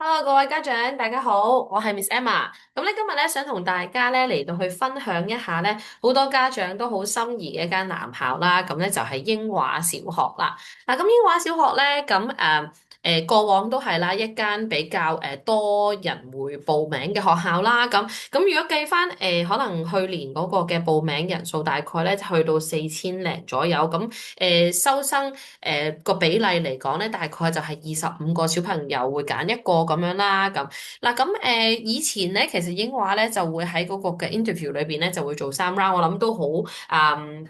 Hello，各位家長，大家好，我係 Miss Emma。今日咧想同大家咧嚟到去分享一下咧，好多家長都好心儀嘅一間男校啦。咁咧就係英華小學啦。嗱，咁英華小學咧，過往都係啦，一間比較多人會報名嘅學校啦。咁如果計翻可能去年嗰個嘅報名人數大概咧去到4000零左右。收生個比例嚟講咧，大概就係25個小朋友會揀一個咁樣啦。以前咧，其實英華咧就會喺嗰個嘅 interview 裏邊咧就會做3 round，我諗都好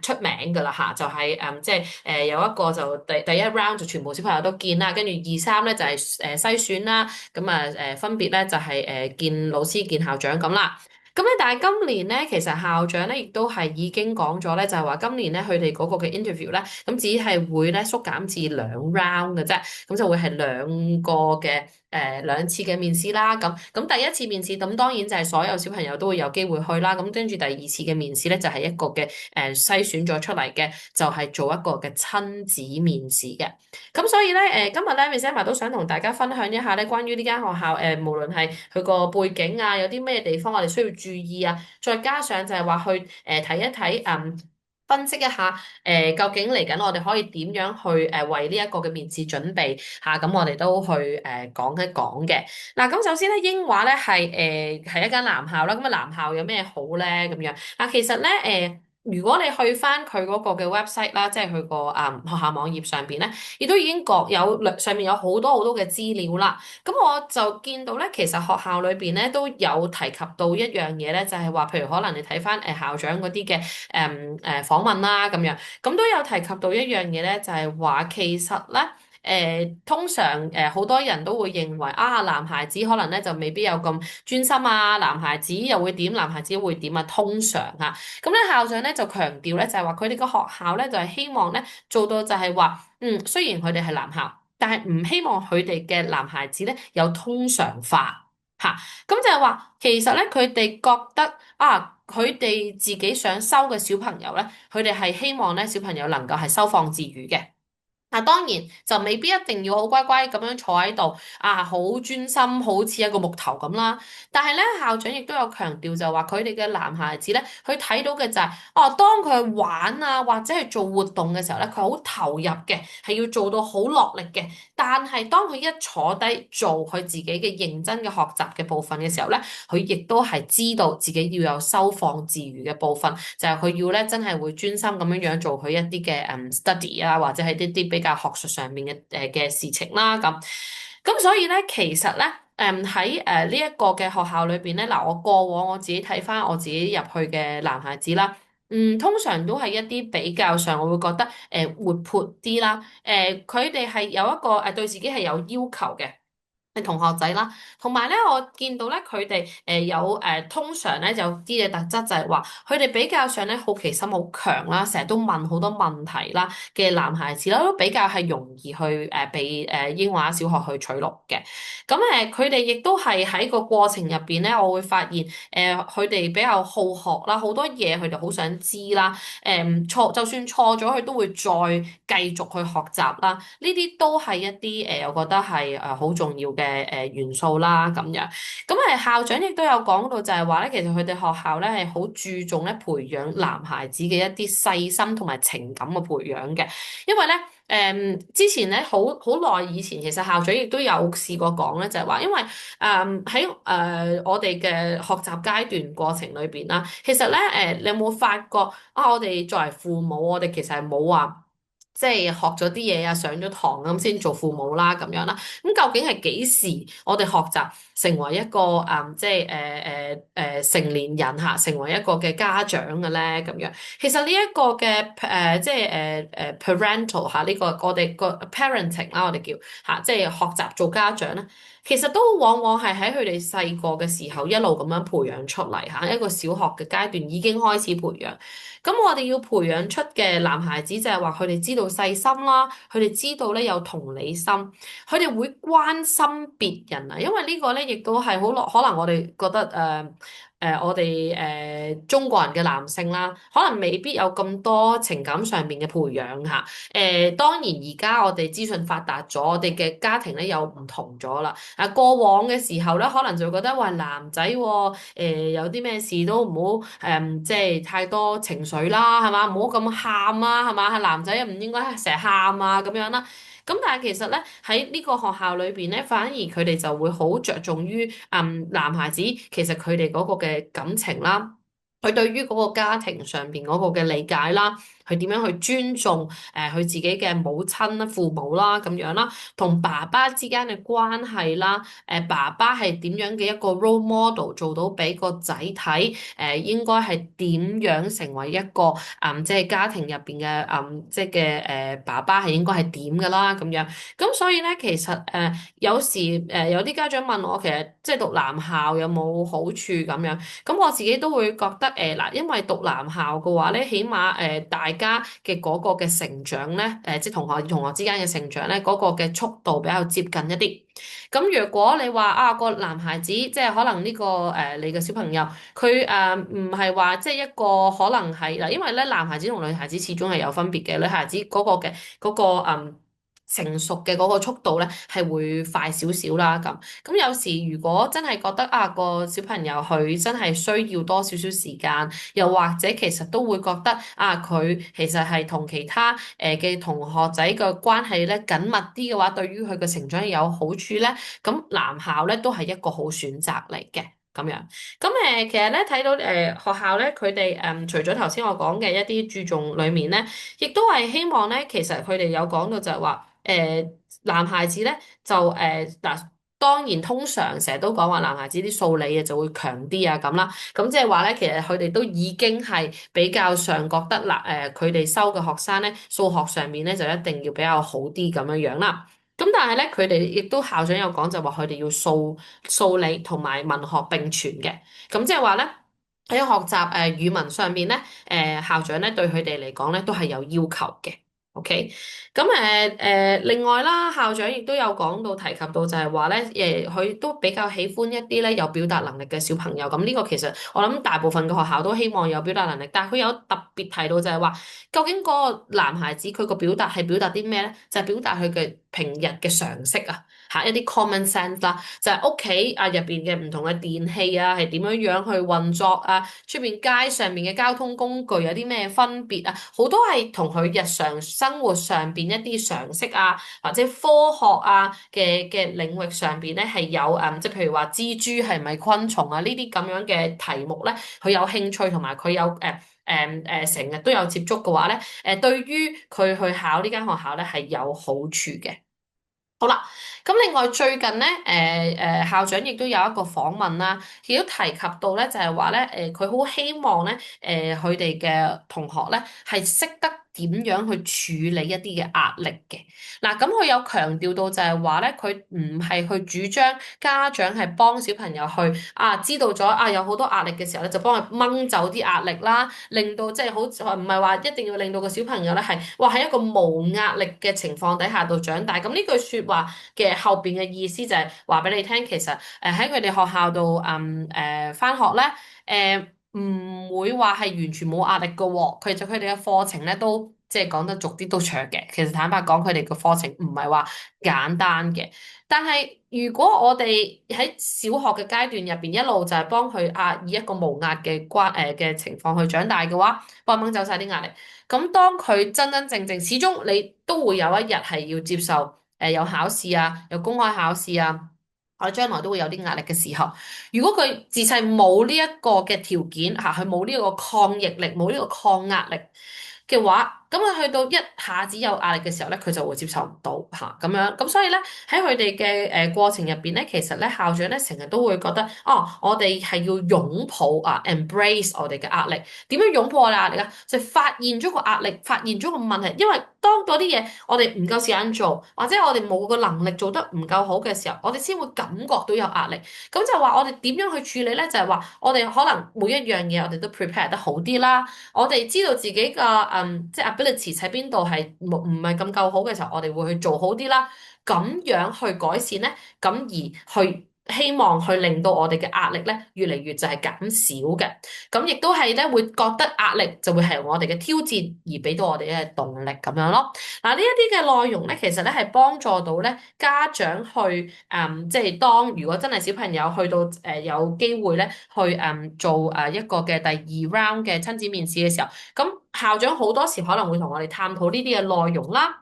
出名㗎啦嚇，就係、有一個就第一 round 就全部小朋友都見啦，跟住2、3咧就係、篩選啦，分別咧就係、見老師見校長咁啦。但係今年咧，其實校長咧亦都係已經講咗咧，就係話今年咧佢哋嗰個嘅 interview 咧，咁只係會咧縮減至2 round 嘅啫，咁就會係兩次嘅面試啦。咁第一次面試，咁當然就係所有小朋友都會有機會去啦。咁跟住第二次嘅面試咧，就係一個嘅篩選咗出嚟嘅，就係做一個嘅親子面試嘅。咁所以咧，今日咧 Miss Emma 都想同大家分享一下咧，關於呢間學校，無論係佢個背景啊，有啲咩地方我哋需要注意啊，再加上就係話去睇一睇，分析一下，究竟嚟緊我哋可以點樣去為呢一個嘅面試準備嚇，咁我哋都去講一講嘅。嗱，咁首先咧，英華咧係一間男校啦，咁啊男校有咩好咧咁樣？嗱，其實咧如果你去翻佢嗰個嘅 website 啦，即係佢個學校網頁上邊咧，亦都已經上面有好多好多嘅資料啦。咁我就見到咧，其實學校裏邊咧都有提及到一樣嘢咧，就係話，譬如可能你睇翻校長嗰啲嘅訪問啦咁樣，咁都有提及到一樣嘢咧，就係話其實咧。通常好多人都會認為啊，男孩子可能咧就未必有咁專心啊，男孩子又會點，男孩子會點啊，通常啊，咁咧校長咧就強調咧就係話佢哋個學校咧就係希望咧做到就係話，雖然佢哋係男校，但係唔希望佢哋嘅男孩子咧有通常化嚇，咁就係話其實咧佢哋覺得啊，佢哋自己想收嘅小朋友咧，佢哋係希望咧小朋友能夠係收放自如嘅。嗱，當然就未必一定要好乖乖咁樣坐喺度啊，好專心，好似一個木頭咁啦。但係咧，校長亦都有強調就話，佢哋嘅男孩子咧，佢睇到嘅就係，哦，當佢玩啊或者係做活動嘅時候咧，佢好投入嘅，係要做到好落力嘅。但係當佢一坐低做佢自己嘅認真嘅學習嘅部分嘅時候咧，佢亦都係知道自己要有收放自如嘅部分，就係佢要咧真係會專心咁樣樣做佢一啲嘅study 啊，或者係啲比較學術上面嘅事情啦咁所以咧，其實咧喺呢一個嘅學校裏邊咧，嗱我過往我自己睇翻我自己入去嘅男孩子啦。通常都係一啲比較上，我會覺得活潑啲啦。佢哋係有一個對自己係有要求嘅。係同學仔啦，同埋咧，我見到咧佢哋有通常咧有啲嘅特質就係話，佢哋比較上咧好奇心好強啦，成日都問好多問題啦嘅男孩子啦，都比較係容易去被英華小學去取錄嘅。佢哋亦都係喺個過程入邊咧，我會發現佢哋比較好學啦，好多嘢佢哋好想知啦。就算錯咗，佢都會再繼續去學習啦。呢啲都係一啲我覺得係好重要嘅元素啦咁樣。校長亦都有講到就係話咧，其實佢哋學校咧係好注重咧培養男孩子嘅一啲細心同埋情感嘅培養嘅，因為咧。之前咧好耐以前，其實校長亦都有試過講咧，就係話，因為喺我哋嘅學習階段過程裏邊啦，其實咧你有冇發覺啊？我哋作為父母，我哋其實係冇話。即係學咗啲嘢啊，上咗堂咁先做父母啦，咁樣啦。咁究竟係幾時我哋學習成為一個成年人嚇，成為一個嘅家長嘅咧？咁樣其實呢一個嘅parental 嚇，呢個我哋個 parenting 啦，我哋叫嚇，即係學習做家長咧。其實都往往係喺佢哋細個嘅時候一路咁樣培養出嚟嚇，一個小學嘅階段已經開始培養。咁我哋要培養出嘅男孩子就係話佢哋知道細心啦，佢哋知道咧有同理心，佢哋會關心別人啊。因為呢個咧亦都係好可能我哋覺得我哋中國人嘅男性啦，可能未必有咁多情感上面嘅培養嚇。當然而家我哋資訊發達咗，我哋嘅家庭咧又唔同咗啦。啊，過往嘅時候咧，可能就會覺得話男仔喎，有啲咩事都唔好即係太多情緒啦，係嘛？唔好咁喊啊，係嘛？男仔唔應該成日喊啊咁樣啦。咁但係其實咧喺呢個學校裏邊咧，反而佢哋就會好着重於男孩子其實佢哋嗰個嘅感情啦，佢對於嗰個家庭上邊嗰個嘅理解啦，佢點樣去尊重佢自己嘅母親啦、父母啦咁樣啦，同爸爸之間嘅關係啦，爸爸係點樣嘅一個 role model 做到俾個仔睇，應該係點樣成為一個即係家庭入邊嘅即係嘅爸爸係應該係點㗎啦咁樣。咁所以咧，其實有時有啲家長問我，其實即係讀男校有冇好處咁樣？咁我自己都會覺得嗱，因為讀男校嘅話咧，起碼大家嘅嗰個嘅成長咧，即係同學與同學之間嘅成長咧，嗰個嘅速度比較接近一啲。咁如果你話啊個男孩子即係可能呢個你嘅小朋友，佢唔係話即係一個可能係嗱，因為咧男孩子同女孩子始終係有分別嘅，女孩子嗰個嘅嗰個成熟嘅嗰個速度咧係會快少少啦咁。咁有時如果真係覺得啊個小朋友佢真係需要多少少時間，又或者其實都會覺得啊佢其實係同其他嘅同學仔嘅關係咧緊密啲嘅話，對於佢嘅成長有好處咧，咁男校咧都係一個好選擇嚟嘅。咁樣，咁其實咧睇到學校咧，佢哋除咗頭先我講嘅一啲注重裏面咧，亦都係希望咧，其實佢哋有講到就係話，男孩子咧就嗱，當然通常成日都講話男孩子啲數理啊就會強啲啊咁啦，咁即係話咧，其實佢哋都已經係比較上覺得嗱，佢哋收嘅學生咧，數學上面咧就一定要比較好啲咁樣樣啦。咁但係咧，佢哋亦都校長有講就話佢哋要數理同埋文學並存嘅，咁即係話咧喺學習語文上面咧，校長咧對佢哋嚟講咧都係有要求嘅。OK，咁另外啦，校長亦都有講到提及到就係話咧，佢都比較喜歡一啲咧有表達能力嘅小朋友。咁呢個其實我諗大部分嘅學校都希望有表達能力，但係佢有特別提到就係話，究竟嗰個男孩子佢個表達係表達啲咩咧？就係表達佢嘅平日嘅常識啊，嚇一啲 common sense 啦，就係屋企啊入邊嘅唔同嘅電器啊係點樣樣去運作啊，出邊街上面嘅交通工具有啲咩分別啊，好多係同佢日常生活上邊一啲常識啊，或者科學啊嘅領域上邊咧係有即係譬如話蜘蛛係咪昆蟲啊呢啲咁樣嘅題目咧，佢有興趣同埋佢有成日都有接觸嘅話咧，對於佢去考呢間學校咧係有好處嘅。好啦，咁另外最近咧，校長亦都有一個訪問啦，亦都提及到咧，就係話咧，佢好希望咧，佢哋嘅同學咧係識得點樣去處理一啲嘅壓力嘅。嗱，咁佢有強調到就係話咧，佢唔係去主張家長係幫小朋友去知道咗有好多壓力嘅時候咧，就幫佢掹走啲壓力啦，令到即係好唔係話一定要令到個小朋友咧係哇喺一個無壓力嘅情況底下度長大。咁呢句説話嘅後邊嘅意思就係話俾你聽，其實喺佢哋學校度返學咧唔會話係完全冇壓力嘅喎，佢哋嘅課程咧都即係講得俗啲都長嘅。其實坦白講，佢哋嘅課程唔係話簡單嘅。但係如果我哋喺小學嘅階段入邊一路就係幫佢以一個無壓嘅情況去長大嘅話，幫佢掹走晒啲壓力。咁當佢真真正正，始終你都會有一日係要接受有考試啊，有公開考試啊，我將來都會有啲壓力嘅時候，如果佢自細冇呢一個嘅條件嚇，佢冇呢個抗逆力，冇呢個抗壓力嘅話，咁佢去到一下子有壓力嘅時候咧，佢就會接受唔到嚇咁樣。咁所以咧喺佢哋嘅過程入邊咧，其實咧校長咧成日都會覺得我哋係要擁抱embrace 我哋嘅壓力。點樣擁抱我哋壓力啊？就係發現咗個壓力，發現咗個問題。因為當嗰啲嘢我哋唔夠時間做，或者我哋冇個能力做得唔夠好嘅時候，我哋先會感覺到有壓力。咁就話我哋點樣去處理咧？就係話我哋可能每一樣嘢我哋都 prepare 得好啲啦。我哋知道自己嘅即係 ability 喺邊度係唔係咁夠好嘅時候，我哋會去做好啲啦。咁樣去改善咧，咁而去希望去令到我哋嘅壓力咧越嚟越就係減少嘅，咁亦都係咧會覺得壓力就會係我哋嘅挑戰，而俾到我哋嘅動力咁樣咯。嗱，呢一啲嘅內容咧，其實咧係幫助到咧家長去即係當如果真係小朋友去到有機會咧去做一個嘅第二 round 嘅親子面試嘅時候，咁校長好多時可能會同我哋探討呢啲嘅內容啦。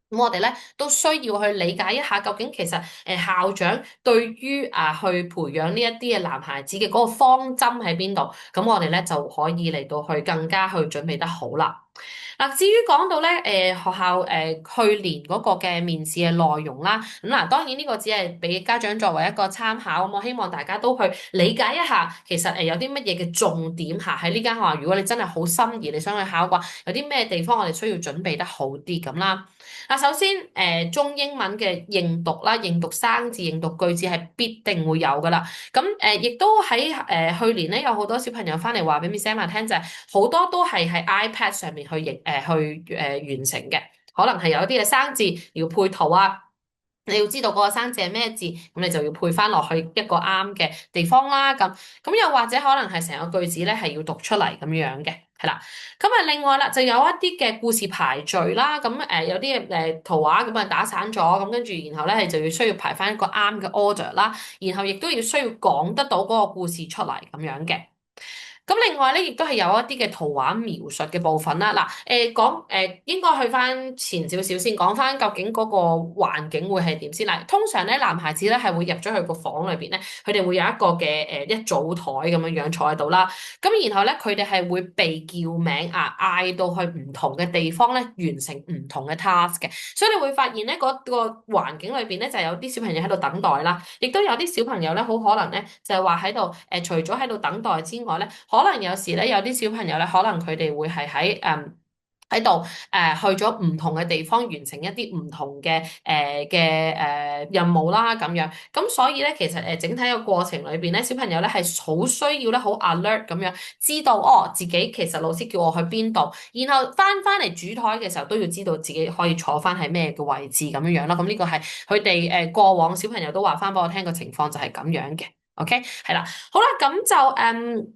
咁我哋咧都需要去理解一下，究竟其實校長對於去培養呢一啲嘅男孩子嘅嗰個方針喺邊度？咁我哋咧就可以嚟到去更加去準備得好啦。嗱，至於講到咧學校去年嗰個嘅面試嘅內容啦，咁嗱當然呢個只係俾家長作為一個參考，咁我希望大家都去理解一下，其實有啲乜嘢嘅重點嚇喺呢間學校，如果你真係好心儀你想去考嘅話，有啲咩地方我哋需要準備得好啲咁啦。嗱，首先中英文嘅認讀啦，認讀生字、認讀句子係必定會有噶啦。咁亦都喺去年咧有好多小朋友翻嚟話俾 Miss Emma 聽，就係好多都係喺 iPad 上面去完成嘅，可能係有一啲嘅生字要配圖啊。你要知道嗰個生字係咩字，咁你就要配翻落去一個啱嘅地方啦。咁又或者可能係成個句子咧係要讀出嚟咁樣嘅，係啦。咁啊，另外啦，就有一啲嘅故事排序啦。咁有啲圖畫咁啊打散咗，咁跟住然後咧係就要需要排翻一個啱嘅 order 啦。然後亦都要需要講得到嗰個故事出嚟咁樣嘅。咁另外咧，亦都係有一啲嘅圖畫描述嘅部分啦。嗱，應該去翻前少少先，講翻究竟嗰個環境會係點先啦。通常咧，男孩子咧係會入咗去個房裏邊咧，佢哋會有一個嘅一組台咁樣樣坐喺度啦。咁然後咧，佢哋係會被叫名啊，嗌到去唔同嘅地方咧，完成唔同嘅 task 嘅。所以你會發現咧，嗰個環境裏邊咧，就有啲小朋友喺度等待啦，亦都有啲小朋友咧，好可能咧就係話喺度除咗喺度等待之外咧，可能有時咧有啲小朋友咧，可能佢哋會係喺度去咗唔同嘅地方完成一啲唔同嘅任務啦咁樣，咁所以咧其實整體嘅過程裏邊咧，小朋友咧係好需要咧好 alert 咁樣，知道哦自己其實老師叫我去邊度，然後翻嚟主台嘅時候都要知道自己可以坐翻喺咩嘅位置咁樣樣啦。咁呢個係佢哋過往小朋友都話翻俾我聽個情況就係咁樣嘅。OK，係啦，好啦，咁就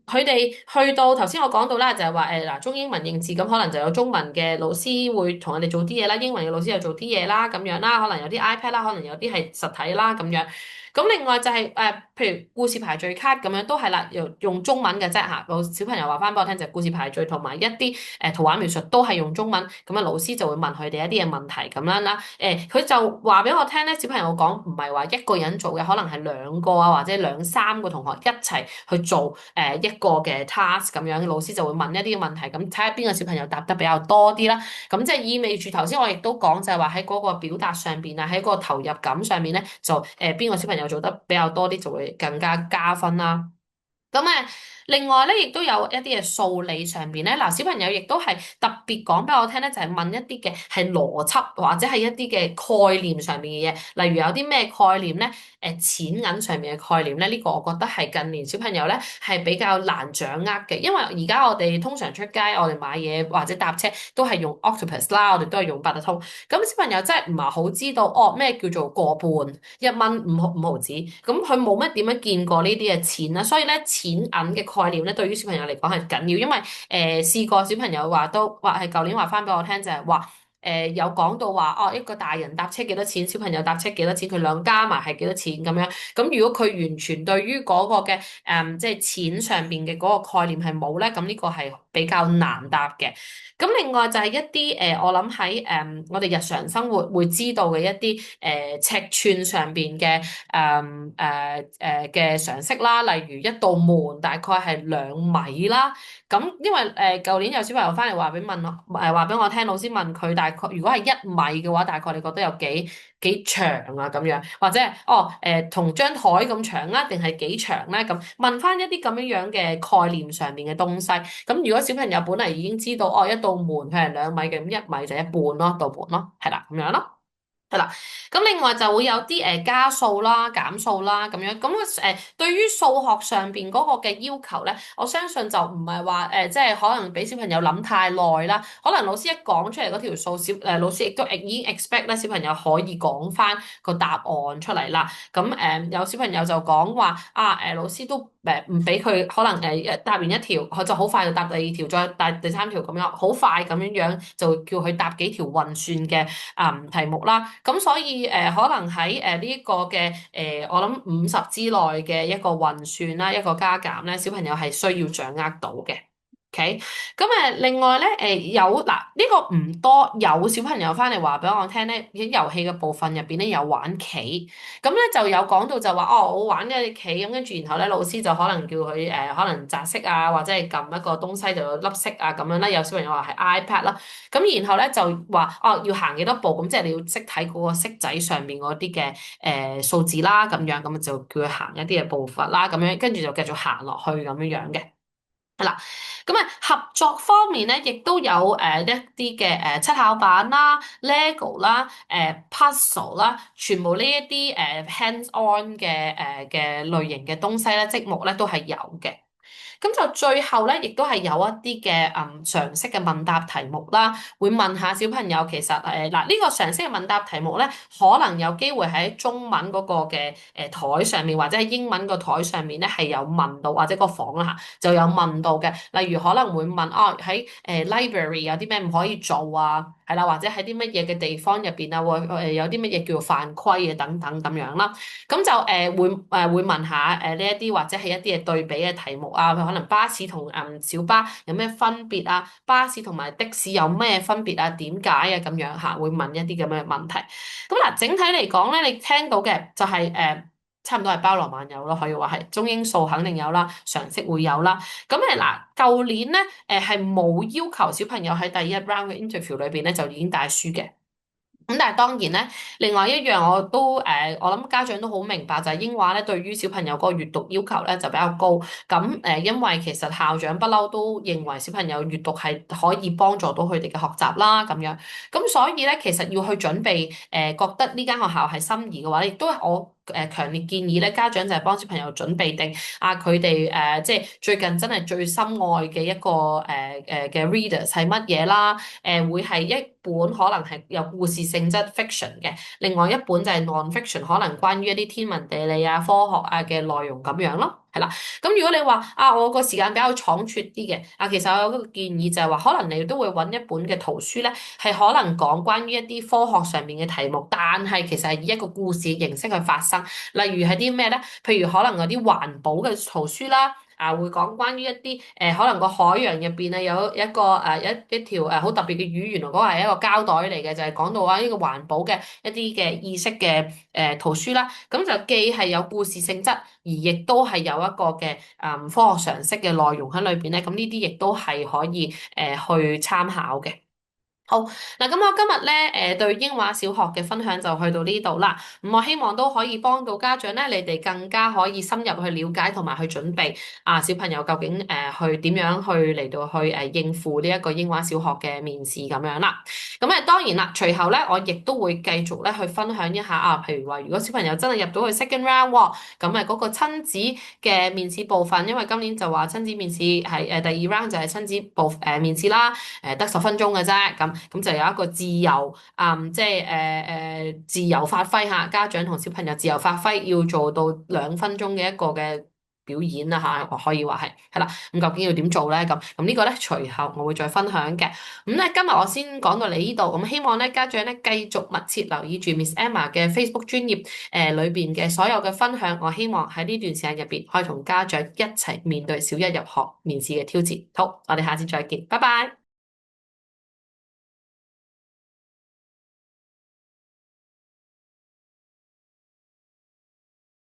佢哋去到頭先我講到啦，就係話嗱，中英文認字咁，可能就有中文嘅老師會同我哋做啲嘢啦，英文嘅老師又做啲嘢啦，咁樣啦，可能有啲 iPad 啦，可能有啲係實體啦，咁樣。咁另外就係譬如故事排序卡咁樣都係啦，用中文嘅啫嚇。個小朋友話翻俾我聽就係故事排序同埋一啲圖畫描述都係用中文，咁啊老師就會問佢哋一啲嘅問題咁樣啦。佢就話俾我聽咧，小朋友講唔係話一個人做嘅，可能係兩個啊或者兩三個同學一齊去做一個嘅 task 咁樣，老師就會問一啲嘅問題，咁睇下邊個小朋友答得比較多啲啦。咁即係意味住頭先我亦都講就係話喺嗰個表達上邊啊，喺個投入感上面咧，就邊個小朋友做得比較多啲，就會更加加分啦。咁另外咧，亦都有一啲嘅數理上邊咧，嗱小朋友亦都係特別講俾我聽咧，就係問一啲嘅係邏輯或者係一啲嘅概念上面嘅嘢，例如有啲咩概念咧？錢銀上面嘅概念咧，呢個我覺得係近年小朋友咧係比較難掌握嘅，因為而家我哋通常出街，我哋買嘢或者搭車都係用 Octopus 啦，我哋都係用八達通，咁小朋友真係唔係好知道哦咩叫做個半1蚊五毫子，咁佢冇乜點樣見過呢啲嘅錢啦，所以咧錢銀嘅概念咧對於小朋友嚟講係緊要，因為試過小朋友話都話係舊年話翻俾我聽就係話。有講到話哦，一個大人搭車幾多錢，小朋友搭車幾多錢，佢兩加埋係幾多錢咁樣。咁如果佢完全對於嗰個嘅即係錢上邊嘅嗰個概念係冇咧，咁呢個係比較難答嘅。咁另外就係一啲我諗喺我哋日常生活會知道嘅一啲尺寸上邊嘅嘅常識啦，例如一道門大概係2米啦。咁因為舊年有小朋友翻嚟話俾我聽，老師問佢大概如果係1米嘅話，大概你覺得有幾長啊咁樣，或者同張台咁長啊，定係幾長咧？咁問翻一啲咁樣樣嘅概念上面嘅東西。咁如果小朋友本嚟已經知道一道門佢係2米嘅，咁1米就一半咯，道門咯，係啦咁樣咯。係啦，咁另外就會有啲加數啦、減數啦咁樣，咁對於數學上邊嗰個嘅要求咧，我相信就唔係話即係可能俾小朋友諗太耐啦，可能老師一講出嚟嗰條數，老師亦都已經 expect 咧小朋友可以講翻個答案出嚟啦。咁有小朋友就講話啊老師都唔俾佢可能答完一條，佢就好快就答第二條，再答第三條咁樣，好快咁樣樣就叫佢答幾條運算嘅題目啦。咁所以可能喺呢一個嘅我諗50之內嘅一個運算啦，一個加減咧，小朋友係需要掌握到嘅。OK，咁另外咧有嗱呢個唔多，有小朋友翻嚟話俾我聽咧，喺遊戲嘅部分入邊咧有玩棋，咁咧就有講到就話哦，我玩嘅棋咁，跟住然後咧老師就可能叫佢可能擲色啊，或者係撳一個東西就有粒色啊咁樣啦。有小朋友話係 iPad 啦。咁然後咧就話哦要行幾多步，咁即係你要識睇嗰個色仔上面嗰啲嘅數字啦，咁樣咁就叫佢行一啲嘅步伐啦，咁樣跟住就繼續行落去咁樣樣嘅。係啦，咁合作方面咧，亦都有一啲嘅七巧板啦、LEGO 啦、puzzle 啦，全部呢一啲hands on 嘅嘅類型嘅東西咧，積木咧都係有嘅。咁就最後咧，亦都係有一啲嘅常識嘅問答題目啦，會問下小朋友其實嗱呢個常識嘅問答題目咧，可能有機會喺中文嗰個嘅台上面，或者喺英文個台上面咧係有問到，或者個房啦嚇就有問到嘅。例如可能會問哦喺library 有啲咩唔可以做啊，係啦，或者喺啲乜嘢嘅地方入邊啊，會有啲乜嘢叫做犯規啊等等咁樣啦。咁就會問下呢一啲或者係一啲嘅對比嘅題目啊，可能巴士同小巴有咩分別啊？巴士同埋的士有咩分別啊？點解啊？咁樣嚇會問一啲咁嘅問題。咁嗱，整體嚟講咧，你聽到嘅就係差唔多係包羅萬有咯，可以話係中英數肯定有啦，常識會有啦。咁嗱，舊年咧係冇要求小朋友喺第一 round 嘅 interview 裏邊咧就已經帶書嘅。咁但係當然咧，另外一樣我都我諗家長都好明白，就係英華咧對於小朋友嗰個閱讀要求咧就比較高。咁因為其實校長不嬲都認為小朋友閱讀係可以幫助到佢哋嘅學習啦，咁樣。咁所以咧，其實要去準備覺得呢間學校係心儀嘅話，亦都係我強烈建議咧，家長就係幫小朋友準備定佢哋即係最近真係最心愛嘅一個嘅 readers 係乜嘢啦？會係一本可能係有故事性質 fiction 嘅，另外一本就係 non-fiction，可能關於一啲天文地理啊、科學啊嘅內容咁樣咯，係啦。咁如果你話我個時間比較倉促啲嘅，其實我有一個建議就係話，可能你都會揾一本嘅圖書咧，係可能講關於一啲科學上面嘅題目，但係其實係以一個故事形式去發生，例如係啲咩咧？譬如可能有啲環保嘅圖書啦。會講關於一啲可能個海洋入邊啊有一個一條好特別嘅魚，原來嗰個係一個膠袋嚟嘅，就係講到呢個環保嘅一啲嘅意識嘅圖書啦。咁就既係有故事性質，而亦都係有一個嘅科學常識嘅內容喺裏邊咧。咁呢啲亦都係可以去參考嘅。好嗱，咁我今日咧對英華小學嘅分享就去到呢度啦。咁我希望都可以幫到家長咧，你哋更加可以深入去了解同埋去準備小朋友究竟去點樣去嚟到去應付呢一個英華小學嘅面試咁樣啦。咁當然啦，隨後咧我亦都會繼續咧去分享一下譬如話如果小朋友真係入到去 second round 喎，咁嗰個親子嘅面試部分，因為今年就話親子面試係第二 round 就係親子面試啦，得10分鐘嘅啫咁。咁就有一個自由，即係自由發揮下家長同小朋友自由發揮，要做到2分鐘嘅一個嘅表演啦嚇，我可以話係啦。咁究竟要點做咧？咁呢個咧隨後我會再分享嘅。咁咧今日我先講到嚟呢度，咁希望咧家長咧繼續密切留意住 Miss Emma 嘅 Facebook 專頁裏邊嘅所有嘅分享。我希望喺呢段時間入邊可以同家長一齊面對小一入學面試嘅挑戰。好，我哋下次再見，拜拜。